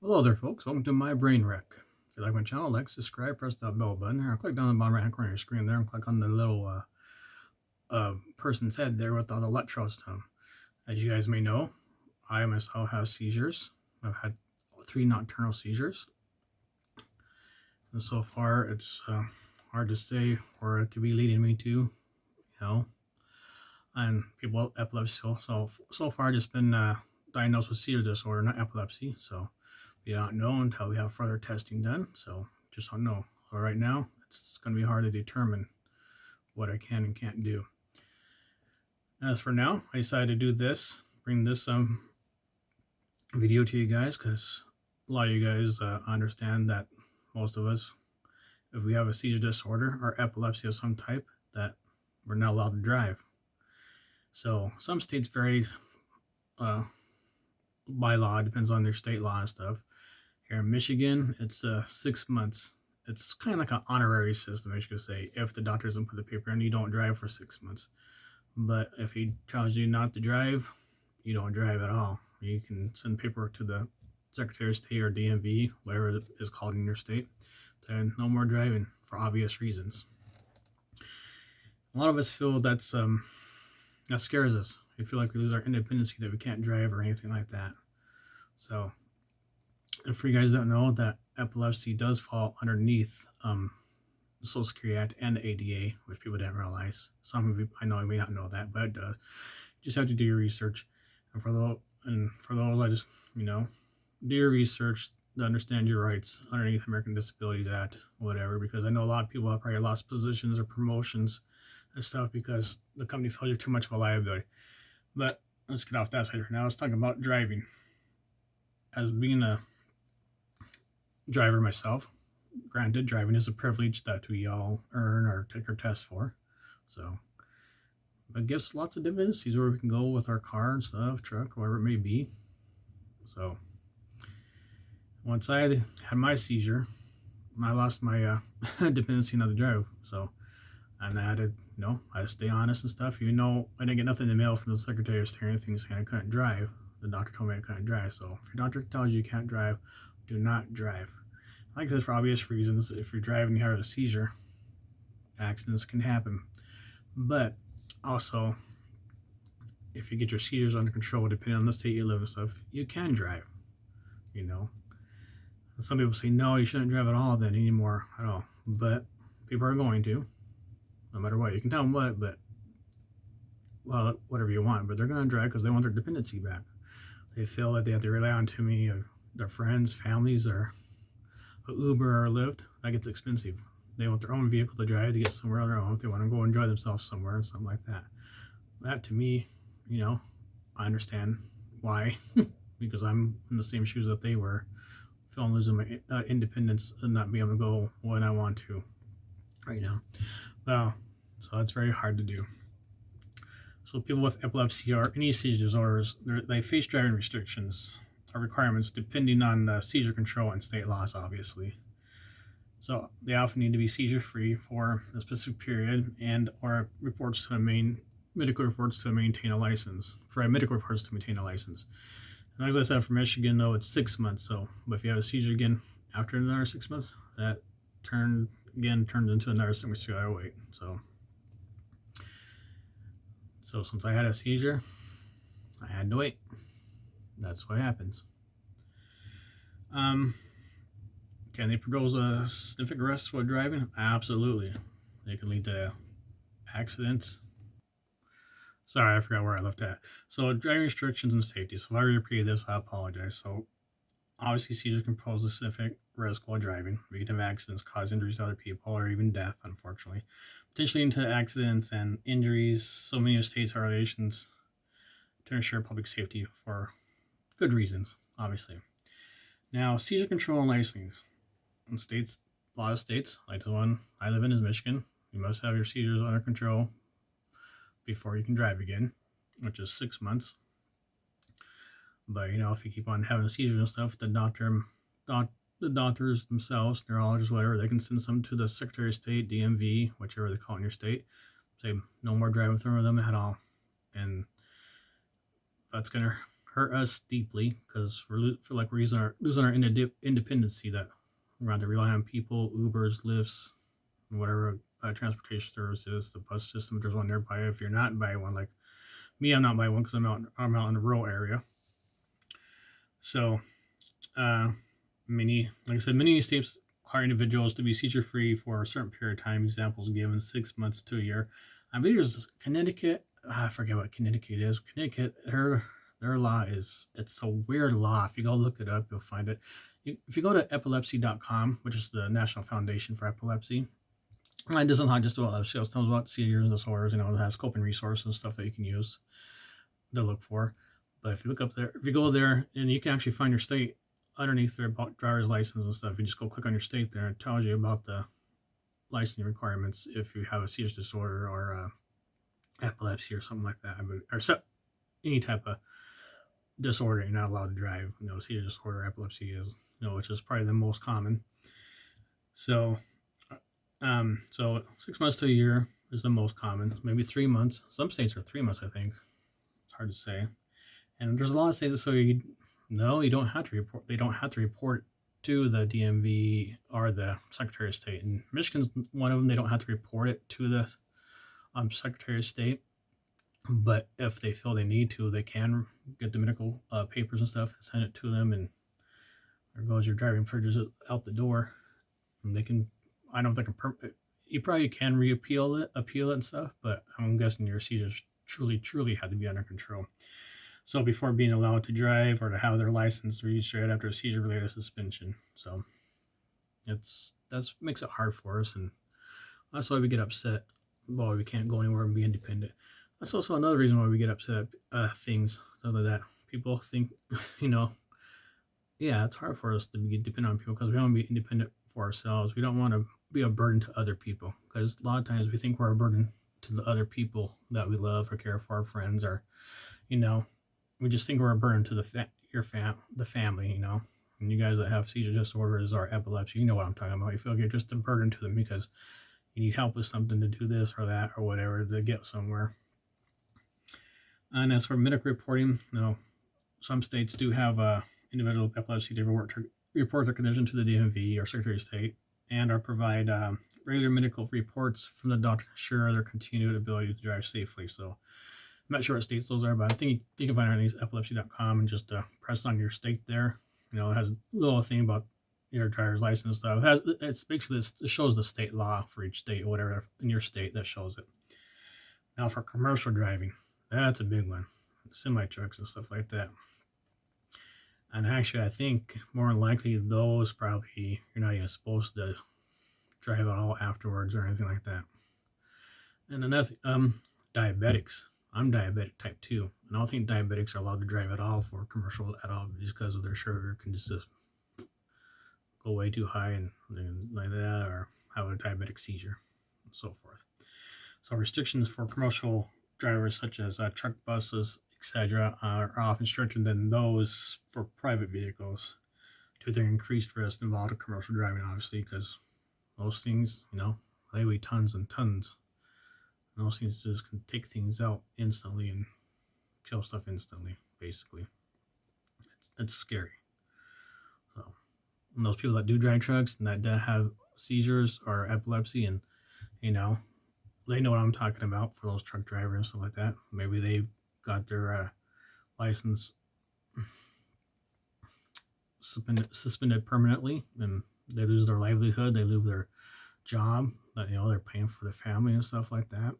Hello there, folks. Welcome to my brain wreck. If you like my channel, like, subscribe, press that bell button, or click down the bottom right hand corner of your screen there and click on the little person's head there with all the electrodes to them. As you guys may know, I myself have seizures. I've had 3 nocturnal seizures, and so far it's hard to say where it could be leading me to, know. And people with epilepsy, so far just been diagnosed with seizure disorder, not epilepsy. So we don't know until we have further testing done. So just don't know. So right now, it's going to be hard to determine what I can and can't do. As for now, I decided to do this, bring this video to you guys because a lot of you guys understand that most of us, if we have a seizure disorder or epilepsy of some type, that we're not allowed to drive. So some states vary by law, depends on their state law and stuff. Here in Michigan, it's 6 months. It's kind of like an honorary system, I should say. If the doctor doesn't put the paper in, you don't drive for 6 months. But if he tells you not to drive, you don't drive at all. You can send paperwork to the Secretary of State or DMV, whatever it is called in your state, to no more driving for obvious reasons. A lot of us feel that scares us. We feel like we lose our independency, that we can't drive or anything like that. So, and for you guys that don't know, that epilepsy does fall underneath the Social Security Act and the ADA, which people didn't realize. Some of you, I know, you may not know that, but it does. You just have to do your research. And for those, I just, do your research to understand your rights underneath American Disabilities Act, whatever, because I know a lot of people have probably lost positions or promotions and stuff because the company feels you're too much of a liability. But let's get off that side for now. Let's talk about driving. As being a driver myself, granted, driving is a privilege that we all earn or take our test for. So, but it gives lots of dependencies where we can go with our car and stuff, truck, whatever it may be. So, once I had my seizure, I lost my dependency not to drive. So, and I had to, I had to stay honest and stuff. Even though I didn't get nothing in the mail from the Secretary of State or anything saying I couldn't drive, the doctor told me I couldn't drive. So if your doctor tells you you can't drive, do not drive. Like I said, for obvious reasons, if you're driving and you have a seizure, accidents can happen. But also, if you get your seizures under control, depending on the state you live and stuff, you can drive. Some people say, no, you shouldn't drive at all then anymore at all. But people are going to, no matter what. You can tell them what, but, well, whatever you want. But they're going to drive because they want their dependency back. They feel that they have to rely on too many of their friends, families, or Uber or Lyft. That gets expensive. They want their own vehicle to drive to get somewhere on their own if they want to go enjoy themselves somewhere or something like that. That, to me, I understand why. Because I'm in the same shoes that they were. Feeling losing my independence and not being able to go when I want to right now. Well, so that's very hard to do. So people with epilepsy or any seizure disorders, they face driving restrictions or requirements depending on the seizure control and state laws, obviously. So they often need to be seizure-free for a specific period and or medical reports to maintain a license. And as I said, for Michigan, though, it's 6 months. So, but if you have a seizure again after another 6 months, that turns into another 6 months you gotta wait. So since I had a seizure, I had to wait. That's what happens. Can they produce a significant risk while driving? Absolutely. They can lead to accidents. Sorry, I forgot where I left at. So driving restrictions and safety. So if I repeated this, I apologize. So obviously seizures can pose a significant risk while driving. We can have accidents, cause injuries to other people, or even death, unfortunately. Potentially into accidents and injuries. So many states have regulations to ensure public safety for good reasons, obviously. Now, seizure control and licensing. In states, a lot of states, like the one I live in is Michigan, you must have your seizures under control before you can drive again, which is 6 months. But if you keep on having seizures and stuff, the doctors themselves, neurologists, whatever, they can send some to the Secretary of State, DMV, whichever they call in your state, say no more driving through them at all, and that's gonna hurt us deeply because we're feel like we're losing our independency that we're going to rely on people, Ubers, Lyfts, whatever transportation services, the bus system. There's one nearby. If you're not by one, like me, I'm not by one because I'm out in the rural area. So, uh, like I said, many states require individuals to be seizure free for a certain period of time. Examples given 6 months to a year. I believe there's Connecticut. I forget what Connecticut is. Connecticut, their law is, it's a weird law. If you go look it up, you'll find it. If you go to epilepsy.com, which is the National Foundation for Epilepsy, it doesn't talk just about epilepsy. It tells about seizures and disorders. It has coping resources and stuff that you can use to look for. But if you look up there, if you go there, and you can actually find your state underneath their driver's license and stuff. You just go click on your state there, and it tells you about the licensing requirements if you have a seizure disorder or epilepsy or something like that, or any type of disorder. You're not allowed to drive. Seizure disorder, epilepsy is, which is probably the most common. So 6 months to a year is the most common. Maybe 3 months. Some states are 3 months, I think. It's hard to say. And there's a lot of states so you don't have to report. They don't have to report to the DMV or the Secretary of State. And Michigan's one of them. They don't have to report it to the Secretary of State. But if they feel they need to, they can get the medical papers and stuff and send it to them. And there goes your driving privileges out the door. And they can, I don't know if they can, you probably can appeal it and stuff. But I'm guessing your seizures truly had to be under control. So before being allowed to drive or to have their license registered after a seizure-related suspension. So that makes it hard for us, and that's why we get upset. Well, we can't go anywhere and be independent. That's also another reason why we get upset at things other than that. People think, it's hard for us to be dependent on people because we want to be independent for ourselves. We don't want to be a burden to other people because a lot of times we think we're a burden to the other people that we love or care for, our friends, or, we just think we're a burden to the family, And you guys that have seizure disorders or epilepsy, you know what I'm talking about. You feel like you're just a burden to them because you need help with something to do this or that or whatever to get somewhere. And as for medical reporting, some states do have individual epilepsy to report their condition to the DMV or Secretary of State and or provide regular medical reports from the doctor to ensure their continued ability to drive safely. So I'm not sure what states those are, but I think you can find it on epilepsy.com and just press on your state there. It has a little thing about your driver's license stuff. It's basically it shows the state law for each state, whatever in your state that shows it. Now for commercial driving, that's a big one. Semi trucks and stuff like that. And actually, I think more than likely those probably you're not even supposed to drive at all afterwards or anything like that. And another diabetics. I'm diabetic type 2, and I don't think diabetics are allowed to drive at all for commercial at all because of their sugar can just go way too high and like that, or have a diabetic seizure and so forth. So restrictions for commercial drivers such as truck, buses, etc. are often stricter than those for private vehicles due to their increased risk involved in commercial driving, obviously, because those things, they weigh tons and tons. And those things just can take things out instantly and kill stuff instantly, basically. It's scary. So, and those people that do drive trucks and that have seizures or epilepsy, and they know what I'm talking about for those truck drivers and stuff like that. Maybe they've got their license suspended permanently, and they lose their livelihood. They lose their job. That they're paying for their family and stuff like that.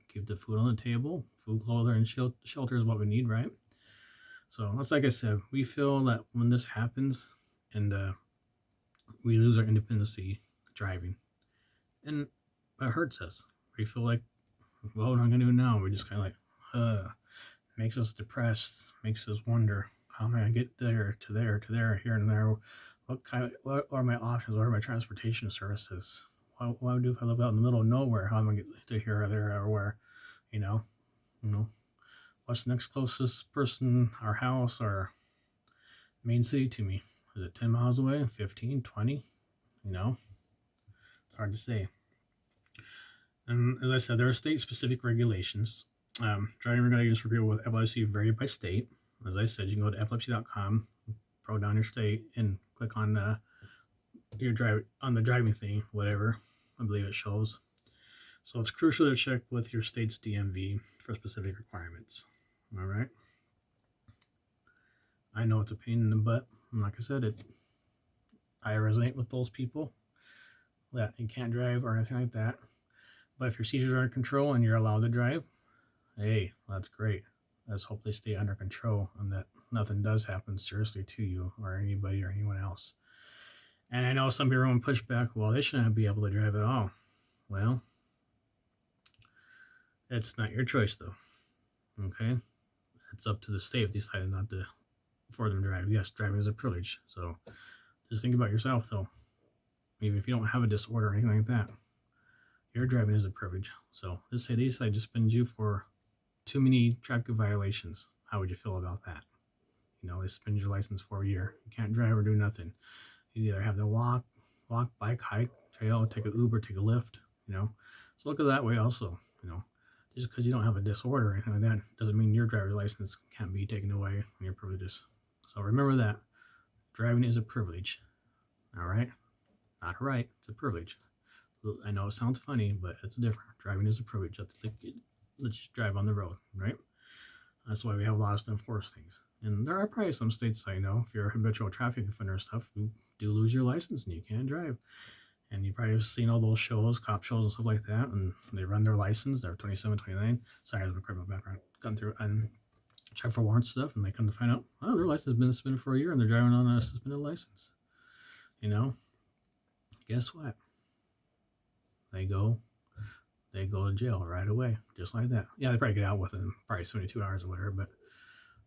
Keep the food on the table. Food, clothing, and shelter is what we need, right? So that's like I said. We feel that when this happens and we lose our independency driving, and it hurts us. We feel like, well, what am I gonna do now? We're just kind of like, makes us depressed. Makes us wonder, how am I gonna get there to there to there, here and there? What are my options? What are my transportation services? What do if I live out in the middle of nowhere? How am I going to get to here or there or where? What's the next closest person or house or main city to me? Is it 10 miles away? 15, 20? It's hard to say. And as I said, there are state-specific regulations. Driving regulations for people with epilepsy vary by state. As I said, you can go to epilepsy.com, pro down your state, and click on your drive on the driving thing, whatever I believe it shows. So it's crucial to check with your state's DMV for specific requirements. All right. I know it's a pain in the butt. And like I said, I resonate with those people that you can't drive or anything like that. But if your seizures are in control and you're allowed to drive, hey, that's great. Let's hope they stay under control and that nothing does happen seriously to you or anybody or anyone else. And I know some people want to push back, well, they shouldn't be able to drive at all. Well, it's not your choice, though. Okay? It's up to the state if they decide not to for them to drive. Yes, driving is a privilege. So just think about yourself, though. Even if you don't have a disorder or anything like that, your driving is a privilege. So let's say they decide to suspend you for too many traffic violations. How would you feel about that? You know, they suspend your license for a year. You can't drive or do nothing. You either have to walk, bike, hike, trail, take an Uber, take a Lyft, you know. So look at that way also, you know. Just because you don't have a disorder or anything like that doesn't mean your driver's license can't be taken away and your privileges. So remember that. Driving is a privilege. All right? Not a right. It's a privilege. I know it sounds funny, but it's different. Driving is a privilege. Let's just drive on the road, right? That's why we have laws to enforce things. And there are probably some states I know, if you're a habitual traffic offender stuff, you do lose your license and you can't drive. And you probably have seen all those shows, cop shows and stuff like that, and they run their license, they're 27, 29. Sorry, I have a criminal background. Gone through and check for warrants stuff, and they come to find out, oh, their license has been suspended for a year and they're driving on a suspended license. You know? Guess what? They go to jail right away, just like that. Yeah, they probably get out within probably 72 hours or whatever, but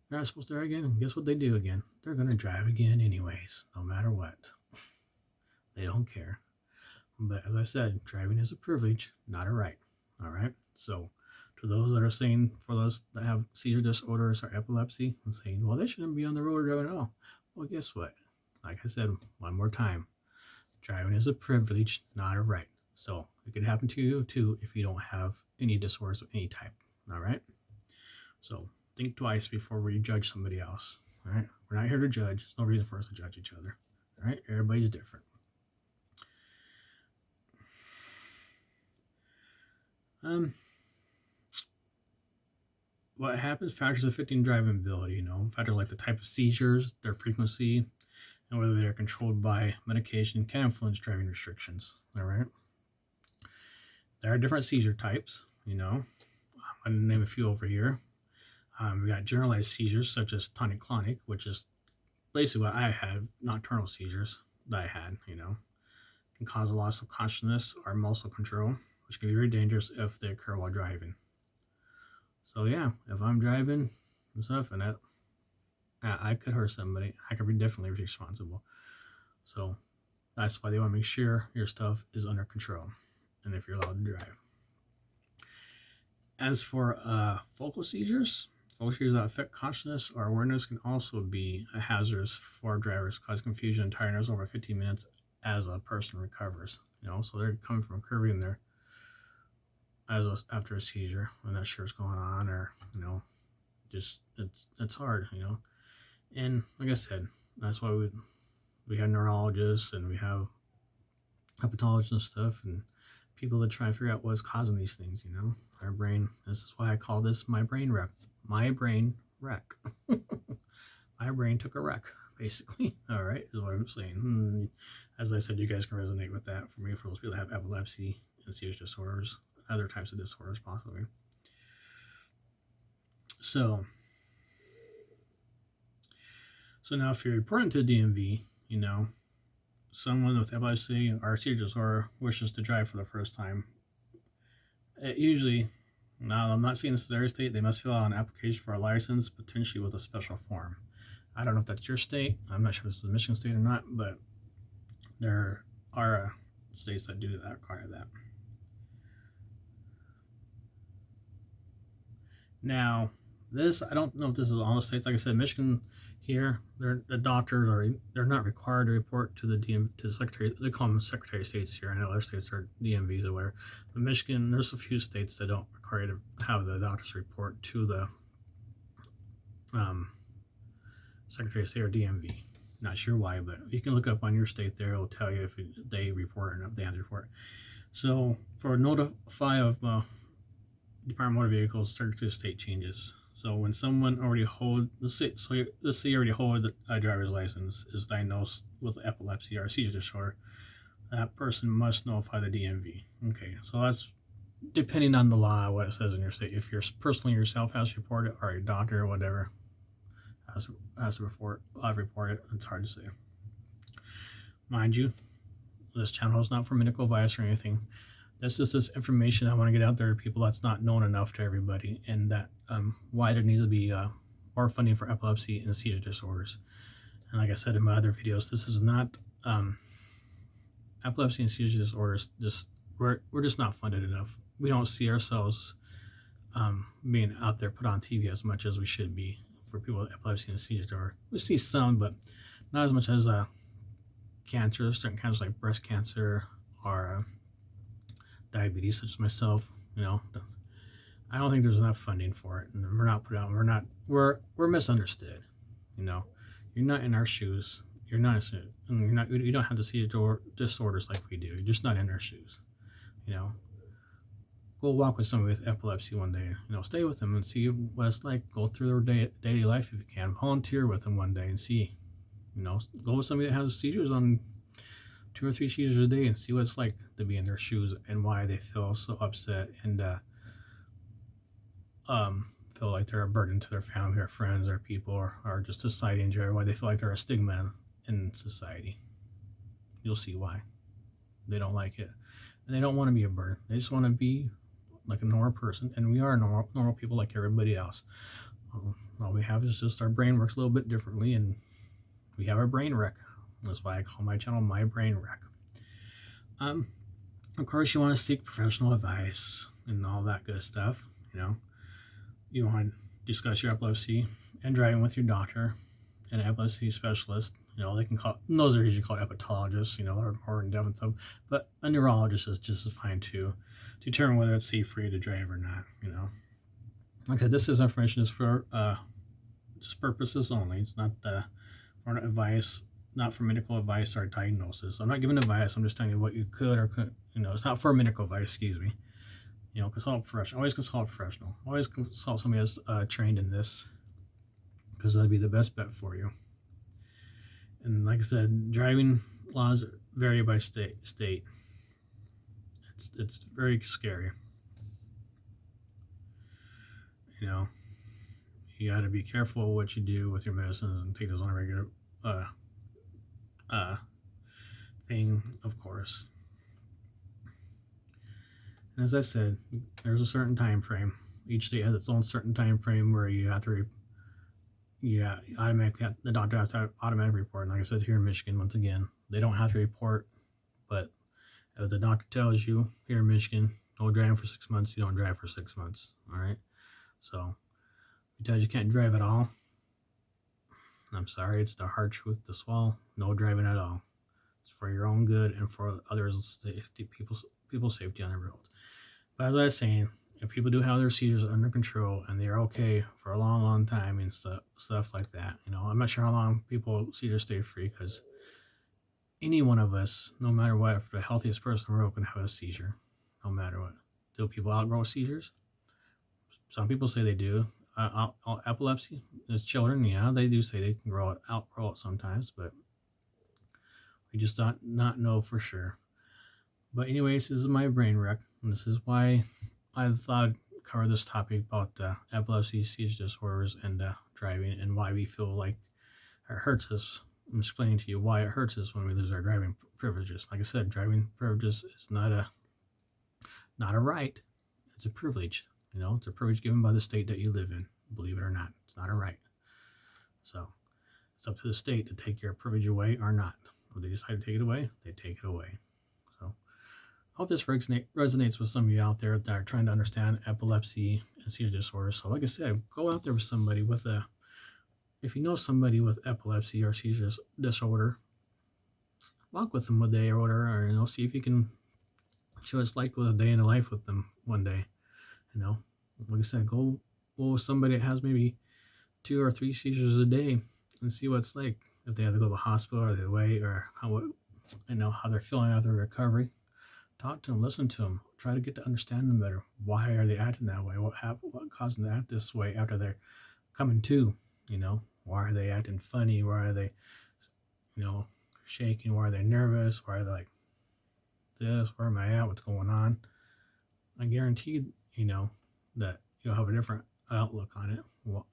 they're not supposed to again. And guess what they do again? They're going to drive again anyways, no matter what. They don't care. But as I said, driving is a privilege, not a right. All right? So to those that are saying, for those that have seizure disorders or epilepsy, and saying, well, they shouldn't be on the road driving at all. Well, guess what? Like I said, one more time, driving is a privilege, not a right. So it could happen to you too if you don't have any disorders of any type. All right? So think twice before we judge somebody else. All right? We're not here to judge. There's no reason for us to judge each other. All right? Everybody's different. What happens? Factors affecting driving ability, you know, factors like the type of seizures, their frequency, and whether they're controlled by medication can influence driving restrictions. All right. There are different seizure types, you know. I'm going to name a few over here. We got generalized seizures such as tonic-clonic, which is basically what I had, nocturnal seizures that I had, you know. Can cause a loss of consciousness or muscle control, which can be very dangerous if they occur while driving. So yeah, if I'm driving and stuff and I could hurt somebody, I could be definitely responsible. So that's why they want to make sure your stuff is under control and if you're allowed to drive. As for focal seizures that affect consciousness or awareness can also be a hazardous for drivers, cause confusion and tiredness over 15 minutes as a person recovers. You know, so they're coming from a curve in there after a seizure. I'm not sure what's going on, or you know, just it's hard, you know. And like I said, that's why we have neurologists and we have hepatologists and stuff, and people that try to figure out what's causing these things. You know, our brain. This is why I call this my brain wreck. My brain wreck. My brain took a wreck, basically. All right, is what I'm saying. As I said, you guys can resonate with that. For me, for those people that have epilepsy and seizure disorders, other types of disorders possibly. So now if you're reporting to DMV, you know, someone with epilepsy or seizure disorder wishes to drive for the first time, usually, now I'm not saying this is every state, they must fill out an application for a license, potentially with a special form. I don't know if that's your state. I'm not sure if this is a Michigan state or not, but there are states that do that, require that. Now, this, I don't know if this is all the states. Like I said, Michigan here, the doctors they're not required to report to the secretary. They call them secretary of states here. I know other states are DMVs or whatever. But Michigan, there's a few states that don't require you to have the doctors report to the Secretary of State or DMV. Not sure why, but you can look up on your state there. It'll tell you if they report or not. If they have to report. So for notify of Department of Motor Vehicles, Secretary of State changes. So when someone already hold, let's say you already hold a driver's license, is diagnosed with epilepsy or seizure disorder, that person must notify the DMV. Okay, so that's depending on the law, what it says in your state. If you're personally yourself has to report it, or your doctor or whatever has to report it, it's hard to say. Mind you, this channel is not for medical advice or anything. This is this information I want to get out there to people that's not known enough to everybody, and that why there needs to be more funding for epilepsy and seizure disorders. And like I said in my other videos, this is not epilepsy and seizure disorders. We're just not funded enough. We don't see ourselves being out there put on TV as much as we should be for people with epilepsy and seizure disorder. We see some, but not as much as cancer, certain cancers like breast cancer or diabetes, such as myself. I don't think there's enough funding for it, and we're not put out. We're misunderstood. You're not in our shoes. You don't have to see disorders like we do. You're just not in our shoes. Go walk with somebody with epilepsy one day. Stay with them and see what it's like. Go through their daily life if you can. Volunteer with them one day and see. Go with somebody that has seizures on 2 or 3 seizures a day and see what it's like to be in their shoes and why they feel so upset and feel like they're a burden to their family or friends or people or just society in general. Why they feel like they're a stigma in society. You'll see why. They don't like it. And they don't want to be a burden. They just want to be like a normal person. And we are normal people like everybody else. All we have is just our brain works a little bit differently, and we have our brain wreck. That's why I call my channel My Brain Wreck. Of course, you want to seek professional advice and all that good stuff. You want to discuss your epilepsy and driving with your doctor, an epilepsy specialist. They can call, those are usually called epileptologists, or more in depth stuff. But a neurologist is just as fine to determine whether it's safe for you to drive or not. Like I said, this information is for just purposes only. It's not for advice, not for medical advice or diagnosis. I'm not giving advice. I'm just telling you what you could or couldn't. It's not for medical advice. Excuse me. Consult a professional. Always consult a professional. Always consult somebody that's trained in this, because that'd be the best bet for you. And like I said, driving laws vary by state. It's very scary. You got to be careful what you do with your medicines and take those on a regular thing, of course. And as I said, there's a certain time frame. Each state has its own certain time frame where you have to the doctor has to automatically report. And like I said, here in Michigan, once again, they don't have to report, but if the doctor tells you here in Michigan, no driving for 6 months, you don't drive for 6 months. All right. So if he tells you can't drive at all, I'm sorry, it's the hard truth to swallow. No driving at all. It's for your own good and for others' safety, people's safety on the road. But as I was saying, if people do have their seizures under control and they're okay for a long, long time and stuff like that, I'm not sure how long seizures stay free, because any one of us, no matter what, if the healthiest person in the world can have a seizure, no matter what. Do people outgrow seizures? Some people say they do. Epilepsy, as children, yeah, they do say they can outgrow it sometimes, but we just not know for sure. But anyways, this is my brain wreck, and this is why I thought I'd cover this topic about epilepsy, seizure disorders, and driving, and why we feel like it hurts us. I'm explaining to you why it hurts us when we lose our driving privileges. Like I said, driving privileges is not a right. It's a privilege. It's a privilege given by the state that you live in. Believe it or not, it's not a right. So it's up to the state to take your privilege away or not. If they decide to take it away, they take it away. So I hope this resonates with some of you out there that are trying to understand epilepsy and seizure disorders. So like I said, go out there with somebody if you know somebody with epilepsy or seizure disorder, walk with them one day or whatever, or see if you can show what it's like with a day in the life with them one day. Like I said, go with somebody that has maybe 2 or 3 seizures a day and see what it's like if they have to go to the hospital or they wait or how they're feeling after recovery. Talk to them, listen to them, try to get to understand them better. Why are they acting that way? What caused them to act this way after they're coming to? Why are they acting funny? Why are they you know shaking? Why are they nervous? Why are they like this? Where am I at? What's going on? I guarantee that you'll have a different outlook on it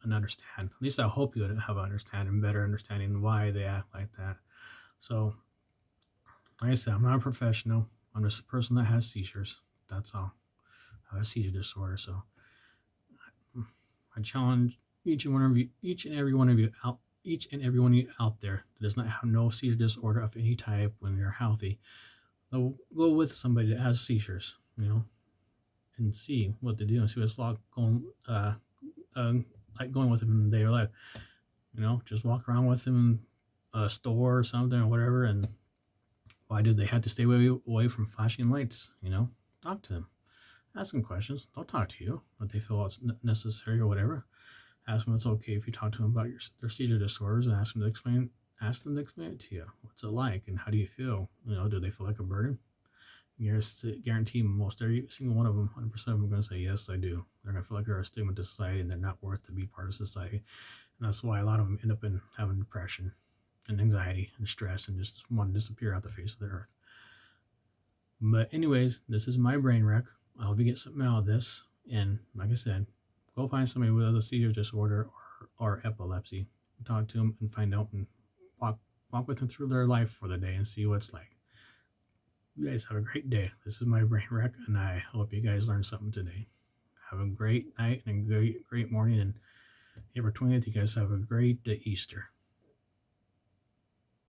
and understand. At least I hope you'll have an understanding, better understanding why they act like that. So, like I said, I'm not a professional. I'm just a person that has seizures. That's all. I have a seizure disorder. So I challenge each and every one of you out there that does not have no seizure disorder of any type. When you're healthy, go with somebody that has seizures. And see what they do and see what's like going with them in their life. Just walk around with them in a store or something or whatever. And why do they have to stay away from flashing lights? Talk to them, ask them questions. They'll talk to you, but they feel it's necessary or whatever. Ask them it's okay if you talk to them about their seizure disorders, and ask them to explain it to you. What's it like, and how do you feel? Do they feel like a burden? Guarantee most every single one of them, 100% of them, are going to say, yes, I do. They're going to feel like they're a stigma to society and they're not worth to be part of society. And that's why a lot of them end up having depression and anxiety and stress and just want to disappear out the face of the earth. But anyways, this is my brain wreck. I hope you get something out of this. And like I said, go find somebody with a seizure disorder or epilepsy. Talk to them and find out and walk with them through their life for the day and see what it's like. You guys have a great day. This is my brain wreck, and I hope you guys learned something today. Have a great night and a great morning. And April 20th, you guys have a great Easter.